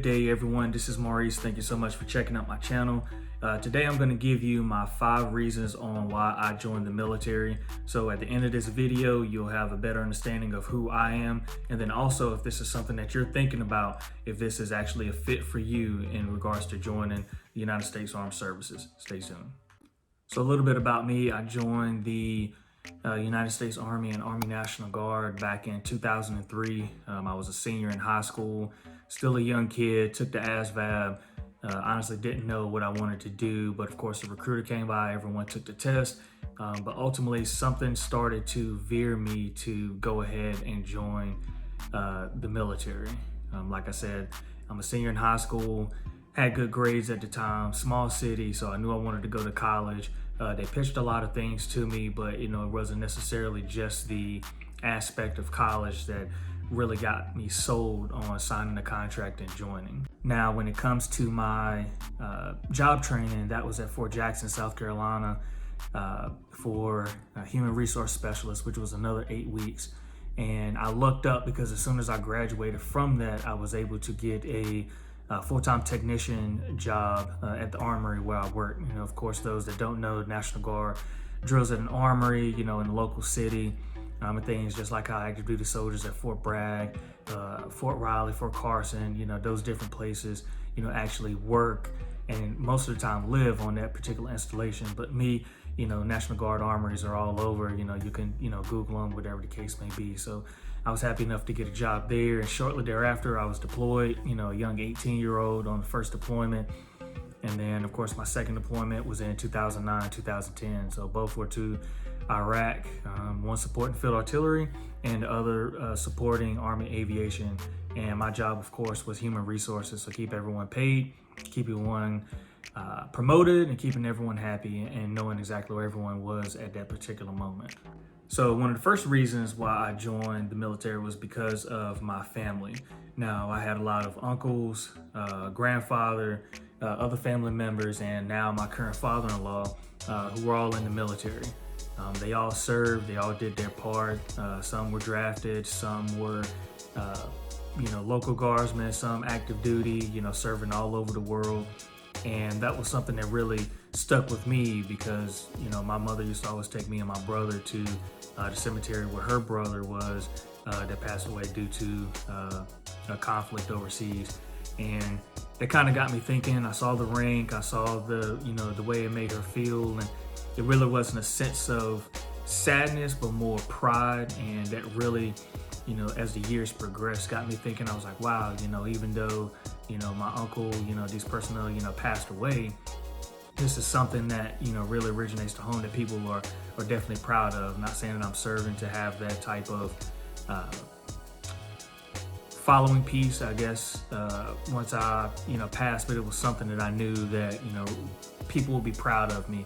Good day, everyone. This is Maurice. Thank you so much for checking out my channel. Today I'm going to give you my 5 reasons on why I joined the military. So at the end of this video, you'll have a better understanding of who I am. And then also, if this is something that you're thinking about, if this is actually a fit for you in regards to joining the United States Armed Services. Stay tuned. So a little bit about me. I joined the United States Army and Army National Guard back in 2003. I was a senior in high school, still a young kid, took the ASVAB. Honestly didn't know what I wanted to do, but of course the recruiter came by, everyone took the test, but ultimately something started to veer me to go ahead and join the military. Like I said, I'm a senior in high school, had good grades at the time, small city, so I knew I wanted to go to college. They pitched a lot of things to me, but it wasn't necessarily just the aspect of college that really got me sold on signing a contract and joining. Now, when it comes to my job training, that was at Fort Jackson, South Carolina, for a human resource specialist, which was another 8 weeks. And I looked up because as soon as I graduated from that, I was able to get a full-time technician job at the armory where I work. Of course, those that don't know, National Guard drills at an armory, in the local city. And things just like how active duty soldiers at Fort Bragg, Fort Riley, Fort Carson, those different places, actually work and most of the time live on that particular installation. But me, National Guard armories are all over, you can, Google them, whatever the case may be. So I was happy enough to get a job there. And shortly thereafter, I was deployed, a young 18-year-old on the first deployment. And then, of course, my second deployment was in 2009, 2010. So both were to Iraq, one supporting field artillery and the other supporting Army aviation. And my job, of course, was human resources. So keep everyone paid, keep everyone promoted, and keeping everyone happy and knowing exactly where everyone was at that particular moment. So one of the first reasons why I joined the military was because of my family. Now, I had a lot of uncles, grandfather, other family members, and now my current father-in-law, who were all in the military. They all served, they all did their part. Some were drafted, some were, local guardsmen, some active duty, serving all over the world. And that was something that really stuck with me because, my mother used to always take me and my brother to the cemetery where her brother was that passed away due to a conflict overseas. And that kind of got me thinking. I saw the rank, I saw the way it made her feel, and it really wasn't a sense of sadness, but more pride. And that really, as the years progressed, got me thinking. I was like, wow, even though, my uncle, these personnel, passed away, this is something that, really originates to home that people are definitely proud of. Not saying that I'm serving to have that type of following piece, I guess, once I, passed, but it was something that I knew that, people will be proud of me,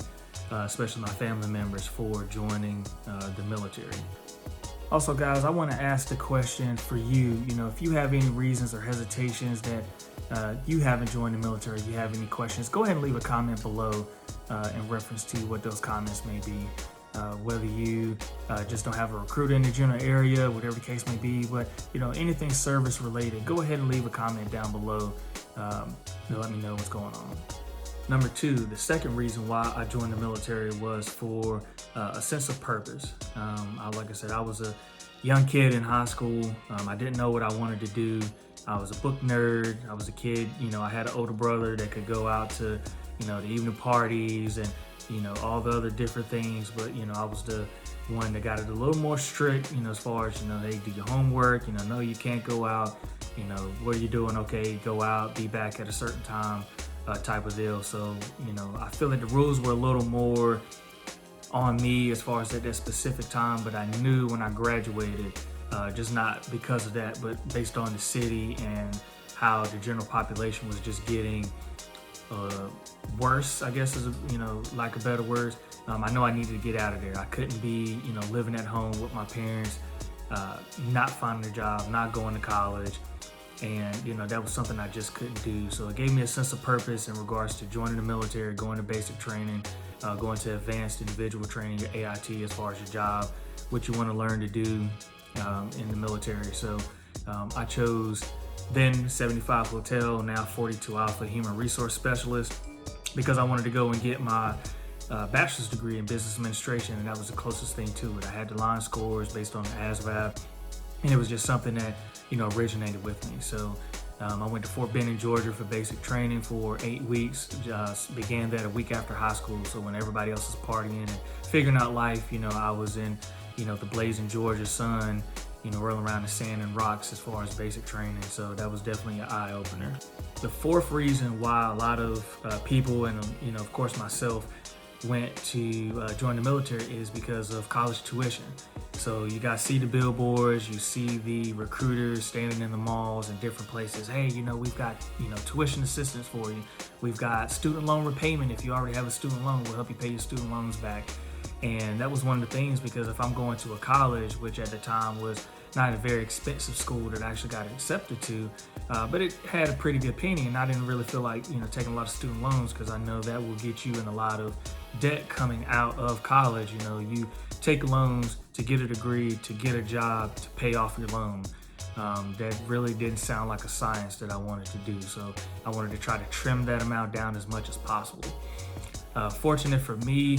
especially my family members, for joining the military. Also, guys, I want to ask the question for you, if you have any reasons or hesitations that you haven't joined the military, you have any questions, go ahead and leave a comment below in reference to what those comments may be. Whether you just don't have a recruiter in the general area, whatever the case may be, but anything service related, go ahead and leave a comment down below to let me know what's going on. Number 2, the second reason why I joined the military was for a sense of purpose. Like I said, I was a young kid in high school. I didn't know what I wanted to do. I was a book nerd. I was a kid, I had an older brother that could go out to, the evening parties and, all the other different things. But, I was the one that got it a little more strict, as far as, hey, do your homework, no, you can't go out, what are you doing? Okay, go out, be back at a certain time. Type of deal. So, I feel like the rules were a little more on me as far as at that specific time, but I knew when I graduated, just not because of that, but based on the city and how the general population was just getting worse, I guess is, lack of better words. I know I needed to get out of there. I couldn't be, living at home with my parents, not finding a job, not going to college. And, that was something I just couldn't do. So it gave me a sense of purpose in regards to joining the military, going to basic training, going to advanced individual training, your AIT, as far as your job, what you want to learn to do in the military. So I chose then 75 Hotel, now 42 Alpha Human Resource Specialist, because I wanted to go and get my bachelor's degree in business administration, and that was the closest thing to it. I had the line scores based on the ASVAB, and it was just something that, originated with me. So I went to Fort Benning, Georgia for basic training for 8 weeks. Began that a week after high school. So when everybody else is partying and figuring out life, I was in, the blazing Georgia sun, rolling around the sand and rocks as far as basic training. So that was definitely an eye opener. The fourth reason why a lot of people, and of course myself, went to join the military is because of college tuition. So you guys see the billboards, you see the recruiters standing in the malls and different places. Hey, we've got, tuition assistance for you. We've got student loan repayment. If you already have a student loan, we'll help you pay your student loans back. And that was one of the things, because if I'm going to a college, which at the time was not a very expensive school that I actually got accepted to, but it had a pretty good penny, and I didn't really feel like, taking a lot of student loans, because I know that will get you in a lot of debt coming out of college. You take loans to get a degree, to get a job, to pay off your loan. That really didn't sound like a science that I wanted to do. So I wanted to try to trim that amount down as much as possible. Fortunate for me,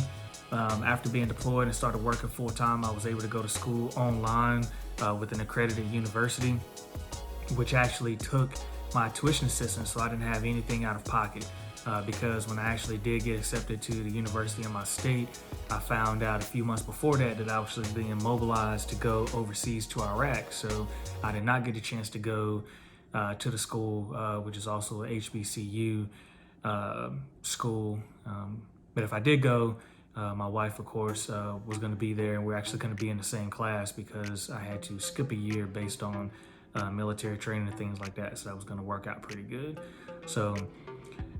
after being deployed and started working full time, I was able to go to school online with an accredited university, which actually took my tuition assistance, so I didn't have anything out of pocket. Because when I actually did get accepted to the university in my state, I found out a few months before that I was actually being mobilized to go overseas to Iraq. So I did not get a chance to go to the school, which is also a HBCU school. But if I did go, my wife, of course, was going to be there, and we're actually going to be in the same class, because I had to skip a year based on military training and things like that. So that was going to work out pretty good. So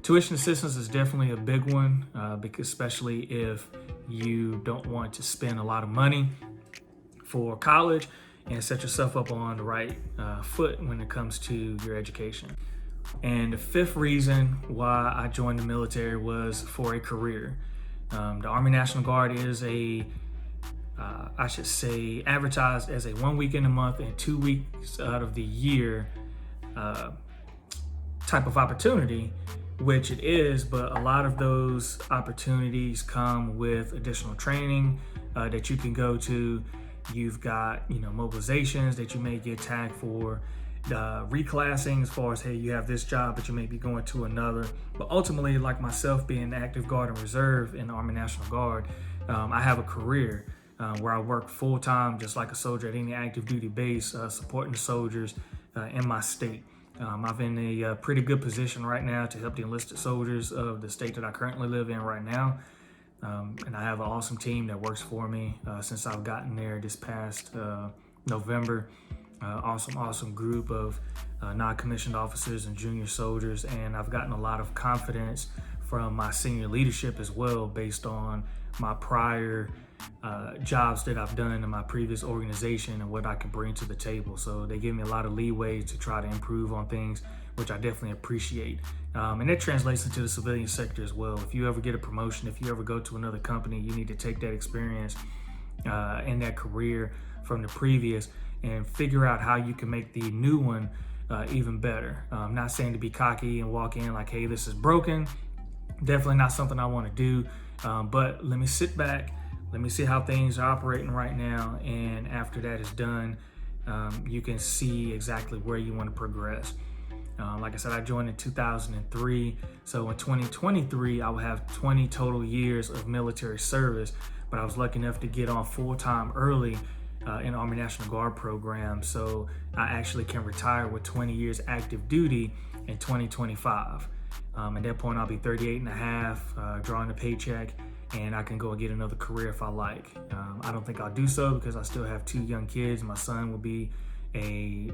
tuition assistance is definitely a big one, because especially if you don't want to spend a lot of money for college, and set yourself up on the right foot when it comes to your education. And the fifth reason why I joined the military was for a career. The Army National Guard is advertised as a 1 weekend a month and 2 weeks out of the year type of opportunity, which it is, but a lot of those opportunities come with additional training that you can go to. You've got, mobilizations that you may get tagged for, reclassing as far as, hey, you have this job, but you may be going to another. But ultimately, like myself being active guard and reserve in the Army National Guard, I have a career where I work full time, just like a soldier at any active duty base, supporting the soldiers in my state. I'm in a pretty good position right now to help the enlisted soldiers of the state that I currently live in right now. And I have an awesome team that works for me since I've gotten there this past November. Awesome group of non-commissioned officers and junior soldiers, and I've gotten a lot of confidence from my senior leadership as well, based on my prior jobs that I've done in my previous organization and what I can bring to the table. So they give me a lot of leeway to try to improve on things, which I definitely appreciate. And that translates into the civilian sector as well. If you ever get a promotion, if you ever go to another company, you need to take that experience and that career from the previous and figure out how you can make the new one even better. I'm not saying to be cocky and walk in like, hey, this is broken. Definitely not something I want to do. But let me sit back. Let me see how things are operating right now. And after that is done, you can see exactly where you want to progress. Like I said, I joined in 2003. So in 2023, I will have 20 total years of military service, but I was lucky enough to get on full-time early in the Army National Guard program. So I actually can retire with 20 years active duty in 2025. At that point, I'll be 38 and a half, drawing a paycheck, and I can go and get another career if I like. I don't think I'll do so because I still have 2 young kids. My son will be a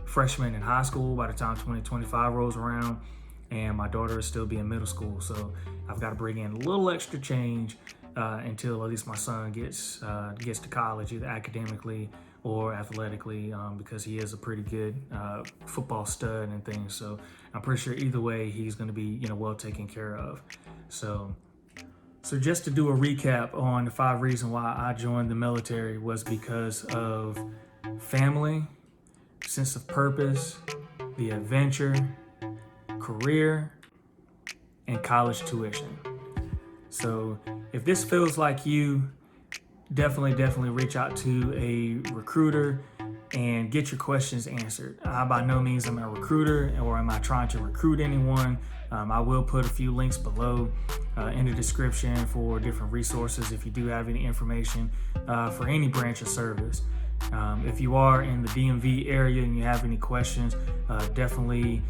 freshman in high school by the time 2025 rolls around, and my daughter will still be in middle school. So I've got to bring in a little extra change until at least my son gets to college, either academically or athletically, because he is a pretty good football stud and things. So I'm pretty sure either way he's going to be well taken care of. So just to do a recap on the 5 reasons why I joined the military was because of family, sense of purpose, the adventure, career, and college tuition. So if this feels like you, definitely reach out to a recruiter and get your questions answered. By no means am I a recruiter or am I trying to recruit anyone. I will put a few links below in the description for different resources if you do have any information for any branch of service. If you are in the DMV area and you have any questions, definitely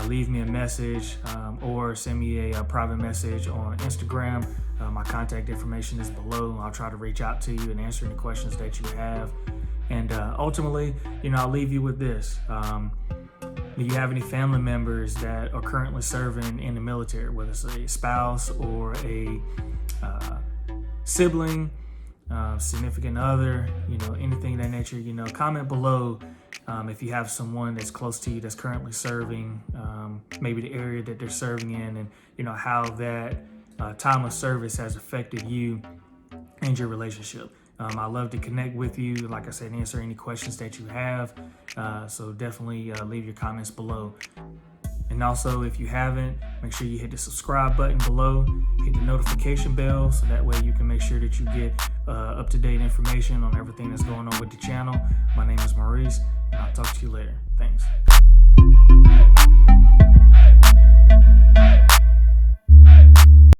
leave me a message or send me a private message on Instagram. My contact information is below. I'll try to reach out to you and answer any questions that you have. And ultimately, I'll leave you with this. Do you have any family members that are currently serving in the military, whether it's a spouse or a sibling, significant other, anything of that nature? Comment below if you have someone that's close to you that's currently serving, maybe the area that they're serving in, and how that time of service has affected you and your relationship. I love to connect with you, like I said, answer any questions that you have. So definitely leave your comments below. And also, if you haven't, make sure you hit the subscribe button below, hit the notification bell, so that way you can make sure that you get up-to-date information on everything that's going on with the channel. My name is Maurice, and I'll talk to you later. Thanks.